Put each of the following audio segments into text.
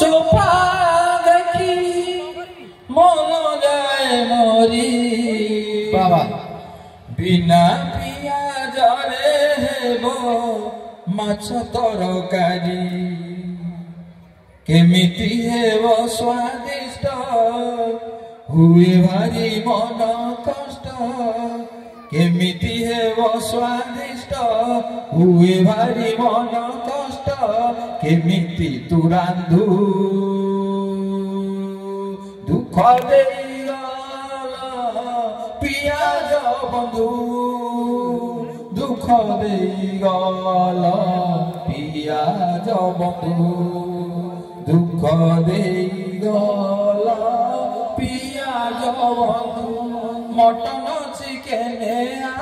চোপা দেখি মন যায় মরি বাবা বিনা পিয়াজরে হেব মাছ তরকারি কেমিতি হেব স্বাদিষ্ট হুয়ে ভারি মন কষ্ট কেমিতি হেব স্বাদিষ্ট হুয়ে ভারি মন কষ্ট কেমিতি তু রান্ধু দুঃখ ଦେଇଗଲ পিয়াজ বন্ধু দুঃখ ଦେଇଗଲ পিয়াজ বন্ধু দুঃখ ଦେଇଗଲ পিয়াজ বন্ধু মটন চিকেন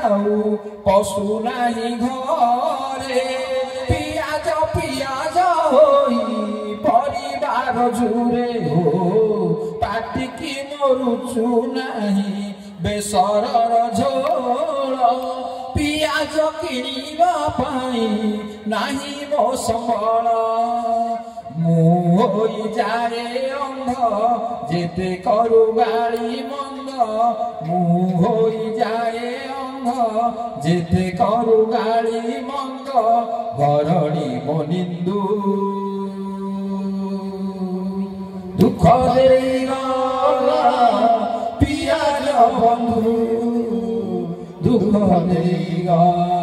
আউ পশু নাই ঘরে পিয়াজ পিয়াজ হই পরিবার জুড়ে হো পাটিকি মরুচু ନାହିଁ বেসরর ঝোଳ পিয়াজ কিଣିବା ପାଇଁ ନାହିଁ ମୋ ସମ୍ବଳ ମୁଁ ହୋଇଯାଏ ଅନ୍ଧ ଯେତେ କରୁ ଗାଳି ମନ୍ଦ ମୁଁ ହୋଇଯାଏ ଅନ୍ଧ ଯେତେ କରୁ ଗାଳି ମନ୍ଦ ଘରଣୀ ମୋ ନିନ୍ଦୁ ଦୁଃଖ ଦେଇଗଲା ପିଆଜ ବନ୍ଧୁ ଦୁଃଖ ଦେଇଗଲା